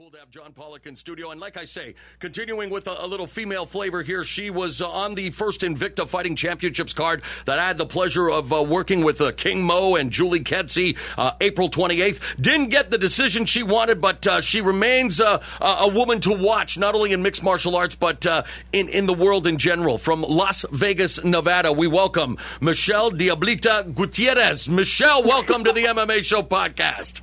Cool to have John Pollock in studio. And like I say, continuing with a little female flavor here, she was on the first Invicta Fighting Championships card that I had the pleasure of working with King Mo and Julie Kedzie April 28th. Didn't get the decision she wanted, but she remains a woman to watch, not only in mixed martial arts, but in the world in general. From Las Vegas, Nevada, we welcome Michele Diablita Gutierrez. Michele, welcome to the MMA Show podcast.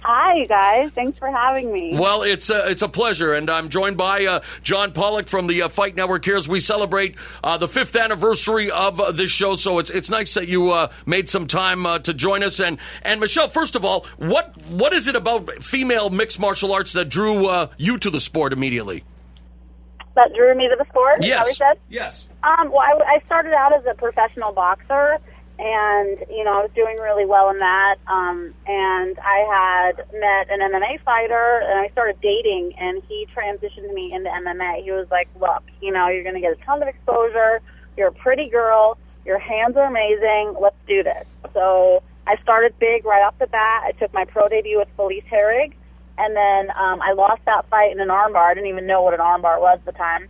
Hi, you guys. Thanks for having me. Well, it's a pleasure, and I'm joined by John Pollock from the Fight Network here as we celebrate the 5th anniversary of this show. So it's nice that you made some time to join us. And Michele, first of all, what is it about female mixed martial arts that drew you to the sport immediately? That drew me to the sport? Yes. Is that what you said? Yes. Well, I started out as a professional boxer. And, I was doing really well in that. And I had met an MMA fighter, and I started dating, and he transitioned me into MMA. He was like, look, you're going to get a ton of exposure. You're a pretty girl. Your hands are amazing. Let's do this. So I started big right off the bat. I took my pro debut with Felice Herrig, and then I lost that fight in an armbar. I didn't even know what an armbar was at the time.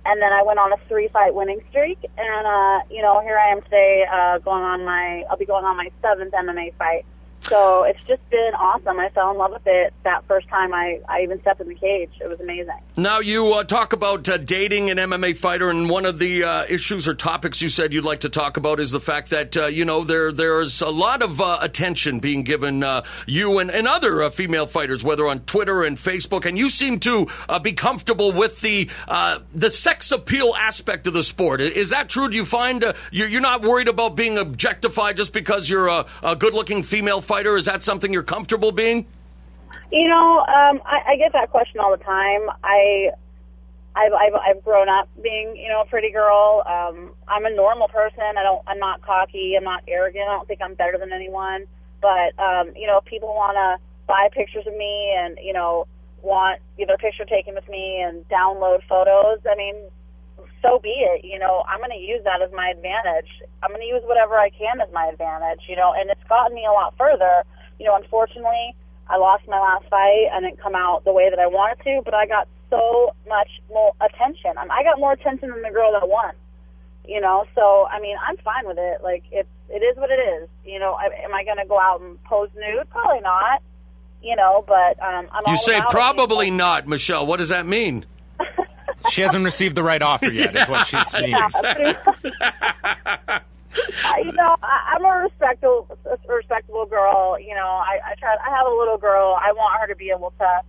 And then I went on a 3-fight winning streak, and here I am today. I'll be going on my 7th MMA fight. So it's just been awesome. I fell in love with it that first time I even stepped in the cage. It was amazing. Now, you talk about dating an MMA fighter, and one of the issues or topics you said you'd like to talk about is the fact that, there's a lot of attention being given you and other female fighters, whether on Twitter and Facebook, and you seem to be comfortable with the sex appeal aspect of the sport. Is that true? Do you find you're not worried about being objectified just because you're a good-looking female fighter? Is that something you're comfortable being? I get that question all the time. I've grown up being, a pretty girl. I'm a normal person. I'm not cocky. I'm not arrogant. I don't think I'm better than anyone. But, if people want to buy pictures of me and, want their picture taken with me and download photos, so be it. I'm going to use that as my advantage. I'm going to use whatever I can as my advantage, and it's gotten me a lot further. Unfortunately, I lost my last fight and it didn't come out the way that I wanted to, but I got so much more attention. I got more attention than the girl that won, so, I'm fine with it. Like, it is what it is. Am I going to go out and pose nude? Probably not, but I'm all You say about probably not, Michele. What does that mean? She hasn't received the right offer yet, is what she's meaning. I'm a respectable girl. I have a little girl. I want her to be able to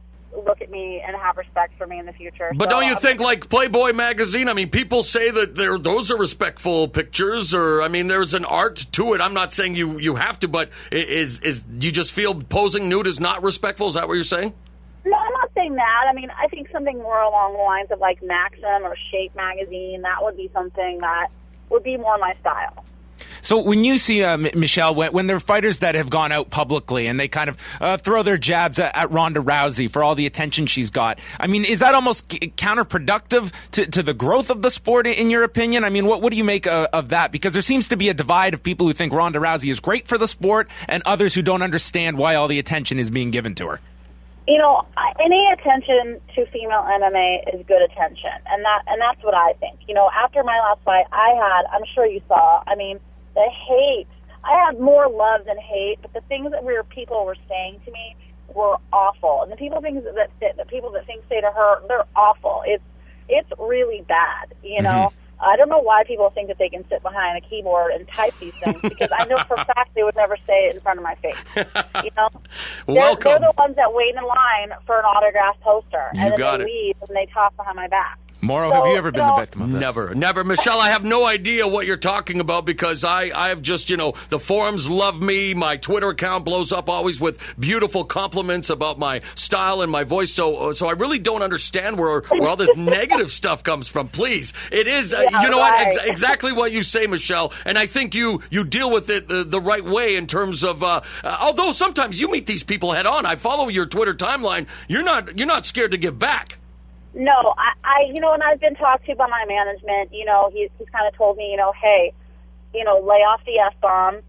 look at me and have respect for me in the future. But don't you think, like Playboy magazine, people say that those are respectful pictures, or, there's an art to it. I'm not saying you have to, but do you just feel posing nude is not respectful? Is that what you're saying? No, I'm not saying that. I think something more along the lines of like Maxim or Shape magazine, that would be something that would be more my style. So when you see, Michele, when there are fighters that have gone out publicly and they kind of throw their jabs at Ronda Rousey for all the attention she's got, is that almost counterproductive to the growth of the sport, in your opinion? What do you make of that? Because there seems to be a divide of people who think Ronda Rousey is great for the sport and others who don't understand why all the attention is being given to her. Any attention to female MMA is good attention, and that's what I think. After my last fight, I'm sure you saw, the hate. I had more love than hate, but the things that people were saying to me were awful, and the people that say to her, they're awful. It's really bad, Mm-hmm. I don't know why people think that they can sit behind a keyboard and type these things, because I know for a fact they would never say it in front of my face. Welcome. They're the ones that wait in line for an autographed poster, and then they leave and they talk behind my back. Mauro, have you ever been the victim of this? Never. Michele, I have no idea what you're talking about, because I've just, the forums love me. My Twitter account blows up always with beautiful compliments about my style and my voice. So I really don't understand where all this negative stuff comes from. Please. It is, exactly what you say, Michele. And I think you deal with it the right way in terms of, although sometimes you meet these people head on. I follow your Twitter timeline. You're not scared to give back. No, when I've been talked to by my management, he's kind of told me, hey, lay off the F-bomb,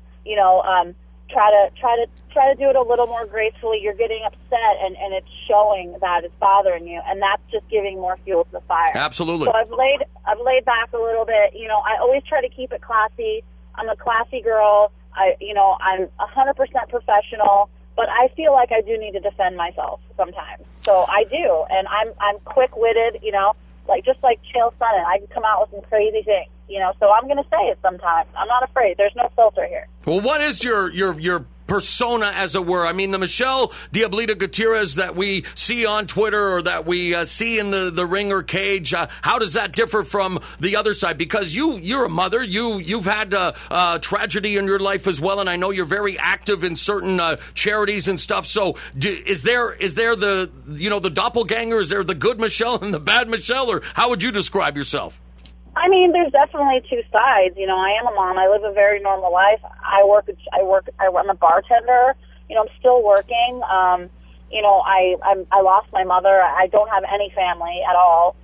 try to do it a little more gracefully. You're getting upset, and it's showing that it's bothering you, and that's just giving more fuel to the fire. Absolutely. So I've laid back a little bit. I always try to keep it classy. I'm a classy girl. I'm 100% professional, but I feel like I do need to defend myself sometimes. So I do, and I'm quick-witted. Just like Chael Sonnen, I can come out with some crazy things. So I'm going to say it sometimes. I'm not afraid. There's no filter here. Well, what is your persona, as it were? I mean, the Michele Gutierrez that we see on Twitter or that we see in the ring or cage, how does that differ from the other side? Because you're a mother, you've had tragedy in your life as well, and I know you're very active in certain charities and stuff. So, is there the doppelganger? Is there the good Michele and the bad Michele, or how would you describe yourself? I mean, there's definitely two sides. I am a mom. I live a very normal life. I'm a bartender. I'm still working. I lost my mother. I don't have any family at all.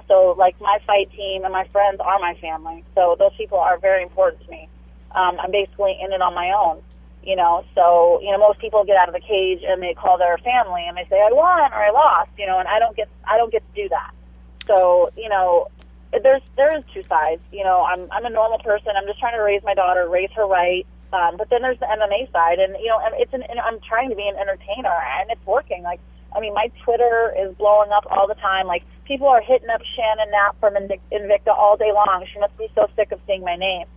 So like my fight team and my friends are my family. So those people are very important to me. I'm basically in it on my own. So most people get out of the cage and they call their family and they say I won or I lost. And I don't get to do that. So there is two sides. I'm a normal person. I'm just trying to raise my daughter, raise her right. But then there's the MMA side, and I'm trying to be an entertainer, and it's working. My Twitter is blowing up all the time. People are hitting up Shannon Knapp from Invicta all day long. She must be so sick of seeing my name.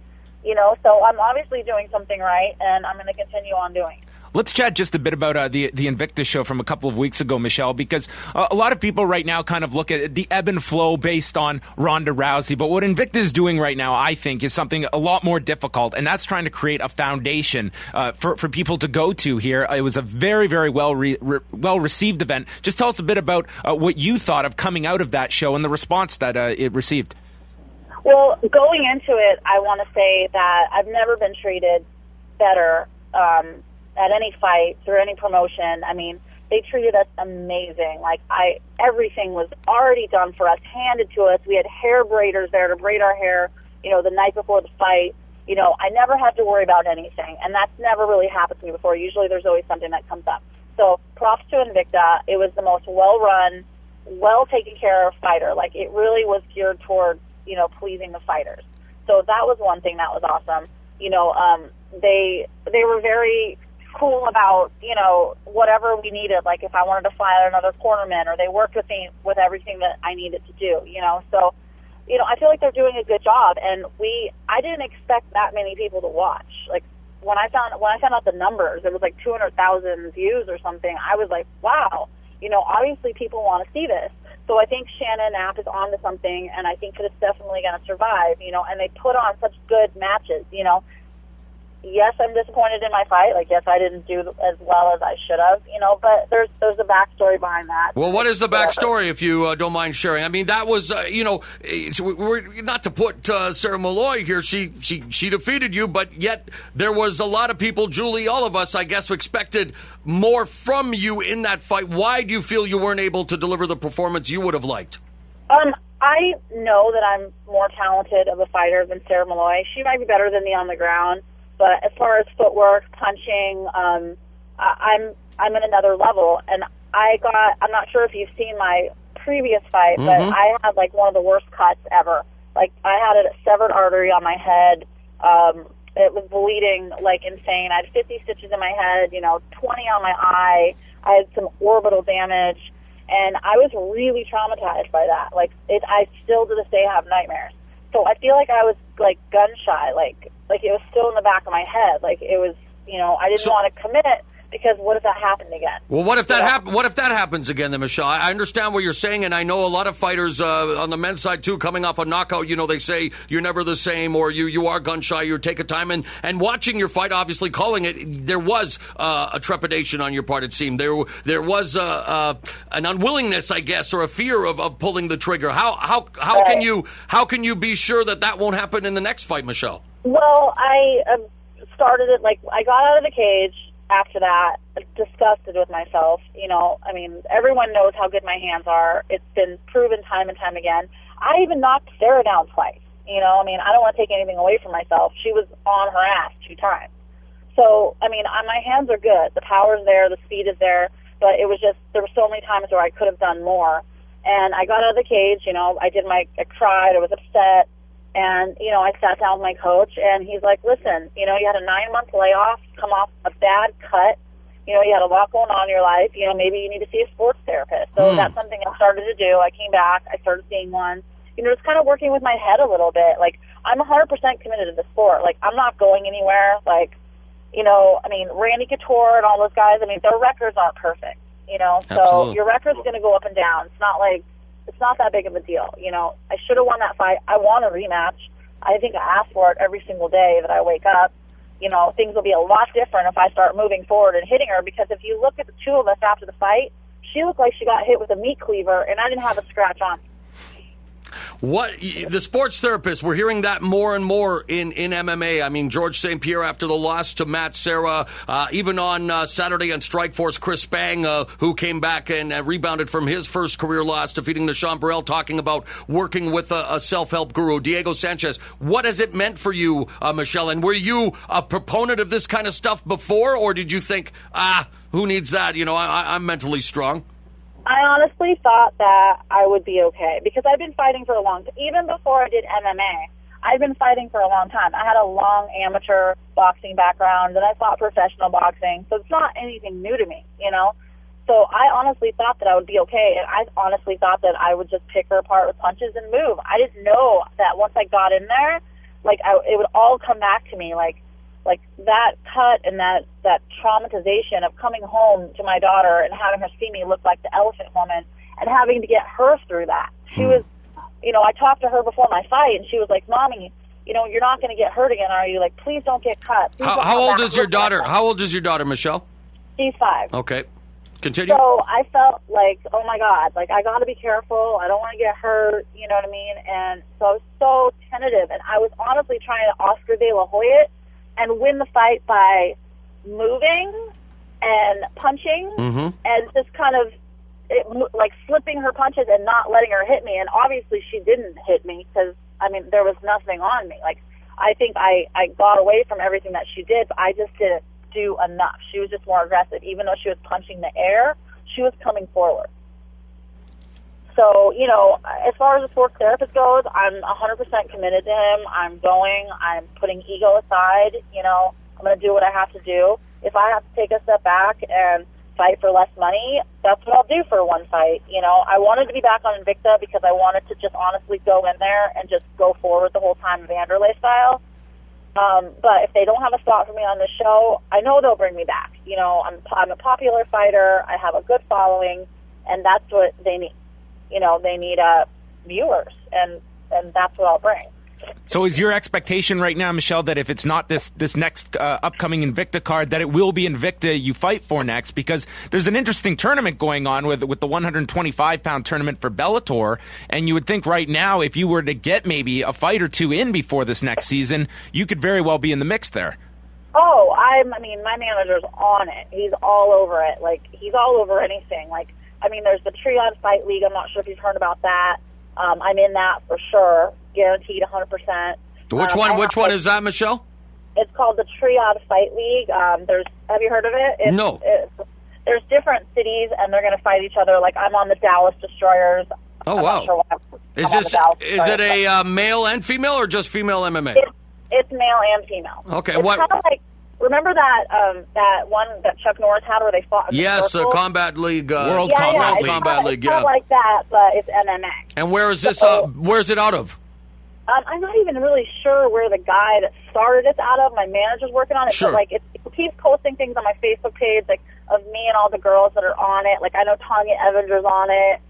So I'm obviously doing something right, and I'm going to continue on doing it. Let's chat just a bit about the Invicta show from a couple of weeks ago, Michele, because a lot of people right now kind of look at the ebb and flow based on Ronda Rousey. But what Invicta is doing right now, I think, is something a lot more difficult, and that's trying to create a foundation for people to go to here. It was a very, very well-received event. Just tell us a bit about what you thought of coming out of that show and the response that it received. Well, going into it, I want to say that I've never been treated better at any fight, through any promotion. I mean, they treated us amazing. Everything was already done for us, handed to us. We had hair braiders there to braid our hair, the night before the fight. I never had to worry about anything, and that's never really happened to me before. Usually there's always something that comes up. So props to Invicta. It was the most well-run, well-taken care of fighter. It really was geared towards, pleasing the fighters. So that was one thing that was awesome. They were very cool about, whatever we needed. If I wanted to fly out another cornerman, or they worked with me with everything that I needed to do, So, I feel like they're doing a good job, and I didn't expect that many people to watch. When I found out the numbers, it was 200,000 views or something. I was like, wow, obviously people want to see this. So I think Shannon Knapp is on to something, and I think that it's definitely going to survive, and they put on such good matches, Yes, I'm disappointed in my fight. Yes, I didn't do as well as I should have, but there's a backstory behind that. Well, what is the backstory, if you don't mind sharing? I mean, that was, we're not to put Sarah Malloy here. She defeated you, but yet there was a lot of people, Julie, all of us, I guess, expected more from you in that fight. Why do you feel you weren't able to deliver the performance you would have liked? I know that I'm more talented of a fighter than Sarah Malloy. She might be better than me on the ground. But as far as footwork, punching, I'm at another level. And I'm not sure if you've seen my previous fight, but I had one of the worst cuts ever. I had a severed artery on my head. It was bleeding insane. I had 50 stitches in my head, 20 on my eye. I had some orbital damage. And I was really traumatized by that. I still to this day have nightmares. So I feel like I was gun shy, it was still in the back of my head. It was, I didn't want to commit because what if that happened again? Well, what if that What if that happens again, then, Michele? I understand what you're saying, and I know a lot of fighters on the men's side too, coming off a knockout. They say you're never the same, or you are gun shy. You take a time, and watching your fight, obviously calling it, there was a trepidation on your part. It seemed there was an unwillingness, I guess, or a fear of pulling the trigger. How can you be sure that won't happen in the next fight, Michele? Well, I started it I got out of the cage. After that, disgusted with myself. Everyone knows how good my hands are. It's been proven time and time again. I even knocked Sarah down twice. I don't want to take anything away from myself. She was on her ass 2 times. So, I mean, my hands are good. The power's there, the speed is there, but it was just, there were so many times where I could have done more. And I got out of the cage, you know, I cried, I was upset, and, you know, I sat down with my coach, and he's like, listen, you know, you had a 9-month layoff, come off a bad cut, you know, you had a lot going on in your life, you know, maybe you need to see a sports therapist. So that's something I started to do. I came back, I started seeing one, you know, just kind of working with my head a little bit. Like, I'm 100% committed to the sport. Like, I'm not going anywhere. Like, you know, I mean, Randy Couture and all those guys, I mean, their records aren't perfect, you know, so your record's going to go up and down. It's not like, it's not that big of a deal, you know. I should have won that fight. I want a rematch. I think I ask for it every single day that I wake up. You know, things will be a lot different if I start moving forward and hitting her, because if you look at the two of us after the fight, she looked like she got hit with a meat cleaver, and I didn't have a scratch on me. What the sports therapist, we're hearing that more and more in MMA. I mean, George St. Pierre after the loss to Matt Serra, even on Saturday on Strikeforce, Chris Spang, who came back and rebounded from his first career loss, defeating Nashawn Burrell, talking about working with a self-help guru, Diego Sanchez. What has it meant for you, Michele? And were you a proponent of this kind of stuff before, or did you think, who needs that? You know, I'm mentally strong. I honestly thought that I would be okay, because I've been fighting for a long time. Even before I did MMA, I've been fighting for a long time. I had a long amateur boxing background, and I fought professional boxing, so it's not anything new to me, you know? So I honestly thought that I would be okay, and I honestly thought that I would just pick her apart with punches and move. I didn't know that once I got in there, like, it would all come back to me, like that cut and that traumatization of coming home to my daughter and having her see me look like the elephant woman and having to get her through that. She was, you know, I talked to her before my fight, and she was like, Mommy, you know, you're not going to get hurt again, are you? Like, please don't get cut. How old is your daughter? How old is your daughter, Michele? She's 5. Okay. Continue. So I felt like, oh my God, like, I got to be careful. I don't want to get hurt, you know what I mean? And so I was so tentative, and I was honestly trying to Oscar De La Hoya it and win the fight by moving and punching and just kind of like slipping her punches and not letting her hit me. And obviously she didn't hit me because, I mean, there was nothing on me. Like, I think I got away from everything that she did, but I just didn't do enough. She was just more aggressive. Even though she was punching the air, she was coming forward. So, you know, as far as the sports therapist goes, I'm 100% committed to him. I'm putting ego aside. You know, I'm going to do what I have to do. If I have to take a step back and fight for less money, that's what I'll do for one fight. You know, I wanted to be back on Invicta because I wanted to just honestly go in there and just go forward the whole time, Vanderlei style. But if they don't have a spot for me on the show, I know they'll bring me back. You know, I'm a popular fighter. I have a good following, and that's what they need. You know, they need viewers, and that's what I'll bring. So is your expectation right now, Michele, that if it's not this next upcoming Invicta card, that it will be Invicta you fight for next? Because there's an interesting tournament going on with the 125-pound tournament for Bellator, and you would think right now, if you were to get maybe a fight or two in before this next season, you could very well be in the mix there. Oh, I mean, my manager's on it. He's all over it. Like, he's all over anything. Like, I mean, there's the Triad Fight League. I'm not sure if you've heard about that. I'm in that for sure, guaranteed 100%. Which one is that, Michele? It's called the Triad Fight League. Have you heard of it? No. There's different cities, and they're going to fight each other. Like, I'm on the Dallas Destroyers. Oh, wow. Sure is it a male and female, or just female MMA? It's male and female. Okay. It's kind of like, remember that one that Chuck Norris had where they fought in yes, the Combat League, World Combat League. It's kind of like that, but it's MMA. And where is this? Where's it out of? I'm not even really sure where the guy that started it out of. My manager's working on it. Sure. But, like, it keeps posting things on my Facebook page, like, of me and all the girls that are on it. Like, I know Tanya Evanger's on it.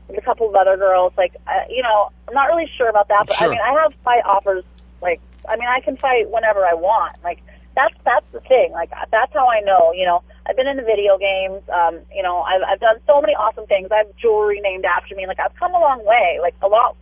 There's a couple of other girls. Like, you know, I'm not really sure about that. But, sure. I mean, I have fight offers. Like, I mean, I can fight whenever I want. Like, that's the thing. Like, that's how I know, you know. I've been in the video games. You know, I've done so many awesome things. I have jewelry named after me. Like, I've come a long way. Like, a lot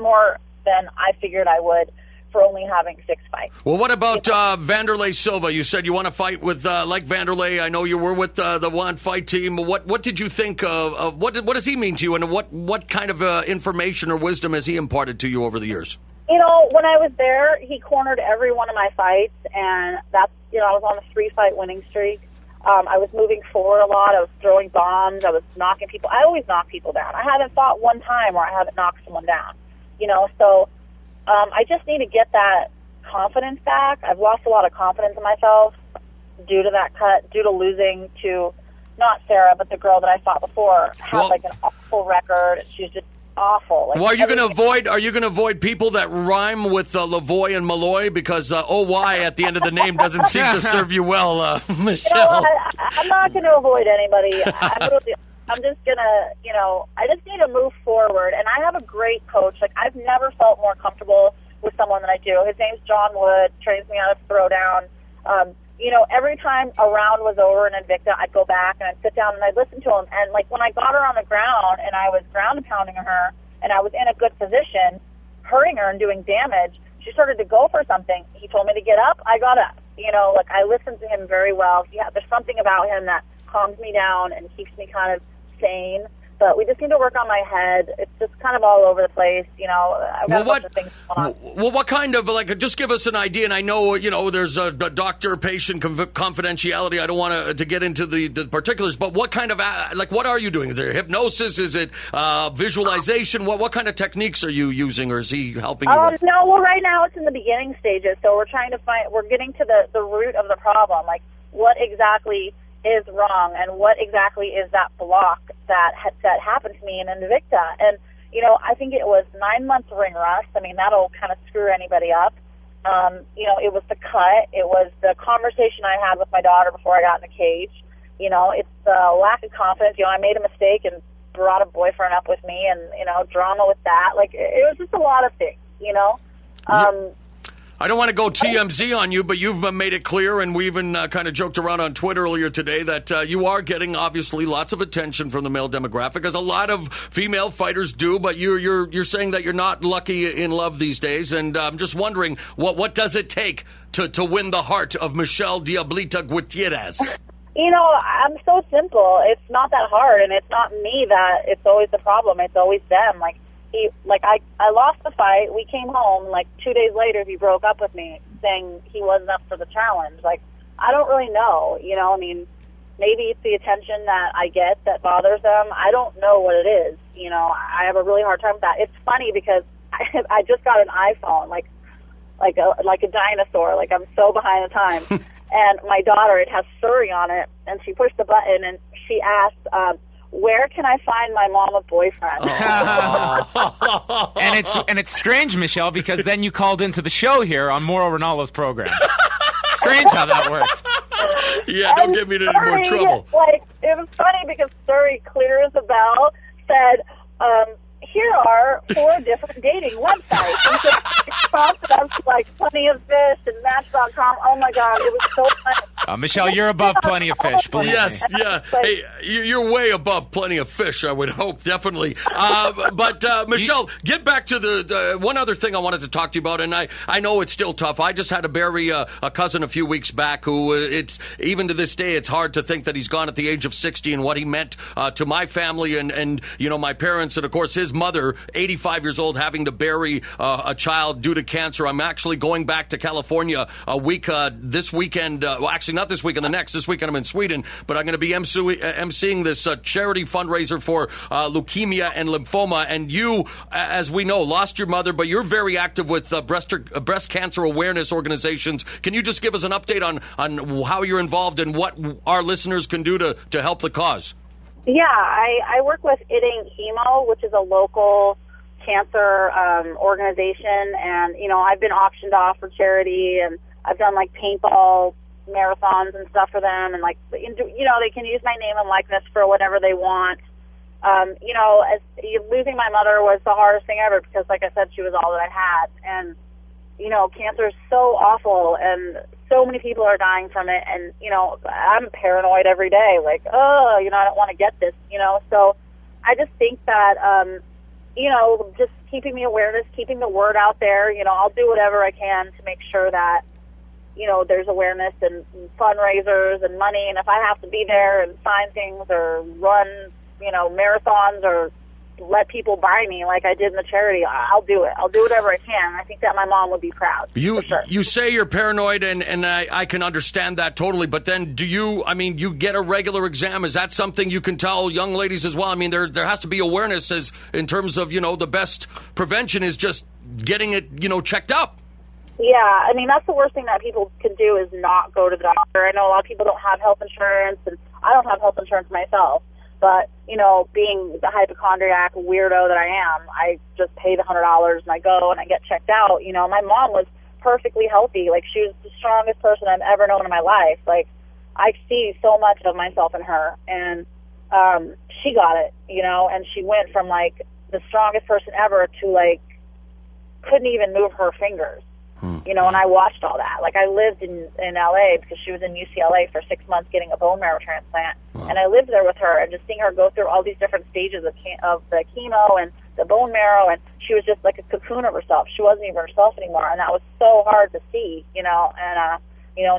more than I figured I would for only having 6 fights. Well, what about Vanderlei Silva? You said you want to fight with, like Vanderlei. I know you were with the One Fight team. What did you think of what does he mean to you, and what kind of information or wisdom has he imparted to you over the years? When I was there, he cornered every one of my fights, and that's, I was on a 3-fight winning streak. I was moving forward a lot. I was throwing bombs. I was knocking people. I always knock people down. I haven't fought one time where I haven't knocked someone down, So I just need to get that confidence back. I've lost a lot of confidence in myself due to that cut, due to losing to not Sarah, but the girl that I fought before had an awful record. She's just awful. Well, are you going to avoid people that rhyme with Lavoy and Malloy, because OY at the end of the name doesn't seem to serve you well, Michelle? I'm not going to avoid anybody. I'm just going to, I just need to move forward. And I have a great coach. I've never felt more comfortable with someone than I do. His name's John Wood, trains me how to throw down. Every time a round was over in Invicta, I'd go back and I'd sit down and I'd listen to him. And, when I got her on the ground and I was ground and pounding her and I was in a good position, hurting her and doing damage, she started to go for something. He told me to get up. I got up. I listened to him very well. There's something about him that calms me down and keeps me kind of sane. But we just need to work on my head. It's just kind of all over the place, I've got a bunch of things going on. Well, what kind of, just give us an idea, and I know, there's a doctor-patient confidentiality. I don't want to get into the particulars, but what kind of, what are you doing? Is there hypnosis? Is it visualization? What kind of techniques are you using, or is he helping you with? No, well, right now it's in the beginning stages, so we're trying to we're getting to the root of the problem, what exactly is wrong and what exactly is that block that happened to me in Invicta. And, I think it was 9 months ring rust. I mean, that'll kind of screw anybody up. It was the cut. It was the conversation I had with my daughter before I got in the cage. It's the lack of confidence. I made a mistake and brought a boyfriend up with me and, drama with that. It was just a lot of things, I don't want to go TMZ on you, but you've made it clear, and we even kind of joked around on Twitter earlier today that you are getting, obviously, lots of attention from the male demographic, as a lot of female fighters do, but you're saying that you're not lucky in love these days, and I'm just wondering, what does it take to win the heart of Michele Diablita Gutierrez? I'm so simple. It's not that hard, and it's not me that it's always the problem. It's always them. I lost the fight. We came home. 2 days later, he broke up with me, saying he wasn't up for the challenge. I don't really know. Maybe it's the attention that I get that bothers them. I don't know what it is. I have a really hard time with that. It's funny because I just got an iPhone, like a dinosaur. I'm so behind the times. And my daughter, it has Surrey on it, and she pushed the button and she asked, where can I find my mama boyfriend? And it's strange, Michelle, because then you called into the show here on Mauro Ranallo's program. Strange how that worked. Yeah, don't get me into any more trouble. It was funny because Surrey, clear as a bell, said, here are 4 different dating websites. And so it prompted us Plenty of Fish and Match.com. Oh my God, it was so funny. Michelle, you're above Plenty of Fish, believe me. Yes, yeah. Hey, you're way above Plenty of Fish, I would hope, definitely. But Michelle, get back to the one other thing I wanted to talk to you about, and I know it's still tough. I just had to bury a cousin a few weeks back who it's even to this day, it's hard to think that he's gone at the age of 60 and what he meant to my family and my parents, and of course his mother, 85 years old, having to bury a child due to cancer. I'm actually going back to California a week this weekend. Well, actually, not this weekend, the next. This weekend I'm in Sweden, but I'm going to be emceeing this charity fundraiser for leukemia and lymphoma. And you, as we know, lost your mother, but you're very active with breast cancer awareness organizations. Can you just give us an update on how you're involved and what our listeners can do to help the cause? Yeah, I work with Eating Chemo, which is a local cancer organization, and I've been auctioned off for charity, and I've done paintball marathons and stuff for them, and they can use my name and likeness for whatever they want. As losing my mother was the hardest thing ever because, like I said, she was all that I had, and cancer is so awful, and so many people are dying from it, and I'm paranoid every day, I don't want to get this, so I just think that just keeping the awareness, keeping the word out there, I'll do whatever I can to make sure that there's awareness and fundraisers and money, and if I have to be there and sign things or run marathons or let people buy me like I did in the charity, I'll do it. I'll do whatever I can. I think that my mom would be proud. You say you're paranoid, and I can understand that totally, but then you get a regular exam. Is that something you can tell young ladies as well? I mean, there has to be awareness in terms of, the best prevention is just getting it, checked up. Yeah, I mean, that's the worst thing that people can do is not go to the doctor. I know a lot of people don't have health insurance, and I don't have health insurance myself. But, being the hypochondriac weirdo that I am, I just pay the $100 and I go and I get checked out. My mom was perfectly healthy. Like, she was the strongest person I've ever known in my life. Like, I see so much of myself in her. And she got it, and she went from, like, the strongest person ever to, like, couldn't even move her fingers. And I watched all that. Like, I lived in L.A. because she was in UCLA for 6 months getting a bone marrow transplant. Wow. And I lived there with her, and just seeing her go through all these different stages of the chemo and the bone marrow, and she was just like a cocoon of herself. She wasn't even herself anymore, and that was so hard to see, and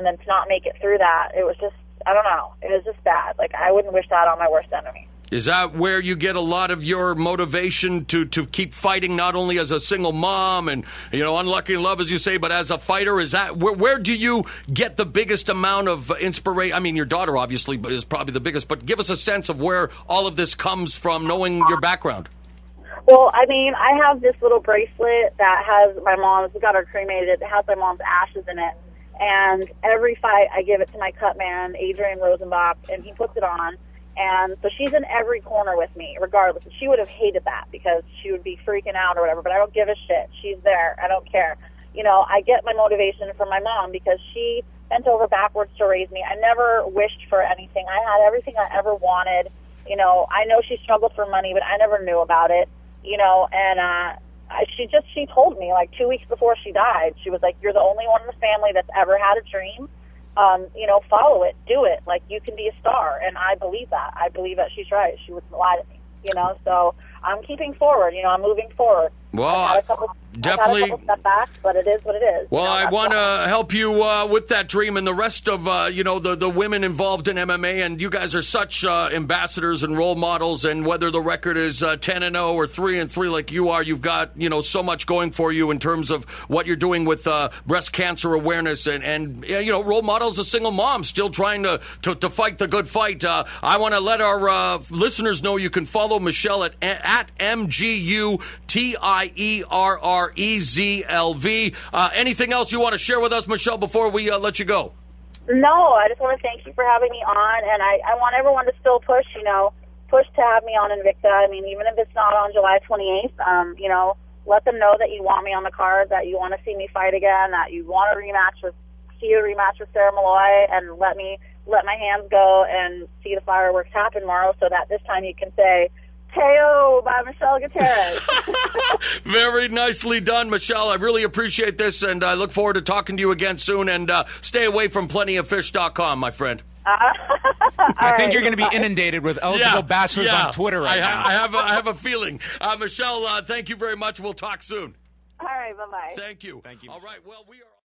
then to not make it through that, it was just, I don't know, it was just bad. Like, I wouldn't wish that on my worst enemy. Is that where you get a lot of your motivation to keep fighting, not only as a single mom and, unlucky in love, as you say, but as a fighter? Is that where do you get the biggest amount of inspiration? I mean, your daughter obviously is probably the biggest, but give us a sense of where all of this comes from, knowing your background. Well, I mean, I have this little bracelet that has my mom's, we got her cremated, it has my mom's ashes in it. And every fight, I give it to my cut man, Adrian Rosenbach, and he puts it on. And so she's in every corner with me, regardless. She would have hated that because she would be freaking out or whatever, but I don't give a shit. She's there. I don't care. I get my motivation from my mom because she bent over backwards to raise me. I never wished for anything. I had everything I ever wanted. I know she struggled for money, but I never knew about it, and she told me, like, 2 weeks before she died, she was like, you're the only one in the family that's ever had a dream. Follow it, do it. Like, you can be a star. And I believe that. I believe that she's right. She wouldn't lie to me, so I'm keeping forward, I'm moving forward. Well, definitely. I've had a couple setbacks, but it is what it is. Well, I want to help you with that dream and the rest of, the women involved in MMA. And you guys are such ambassadors and role models. And whether the record is 10-0 or 3-3 like you are, you've got, so much going for you in terms of what you're doing with breast cancer awareness and role models of single moms still trying to fight the good fight. I want to let our listeners know you can follow Michele at MGUTIERREZLV. Anything else you want to share with us, Michele, before we let you go? No, I just want to thank you for having me on, and I want everyone to still push to have me on Invicta. I mean, even if it's not on July 28th, let them know that you want me on the card, that you want to see me fight again, that you want a rematch with Sarah Malloy, and let my hands go and see the fireworks happen tomorrow, so that this time you can say, KO by Michele Gutierrez. Very nicely done, Michele. I really appreciate this, and I look forward to talking to you again soon. And stay away from plentyoffish.com, my friend. I think you're going to be inundated with eligible bachelors on Twitter right now. I have a feeling. Michele, thank you very much. We'll talk soon. All right, bye-bye. Thank you. Thank you. All right, well, we are...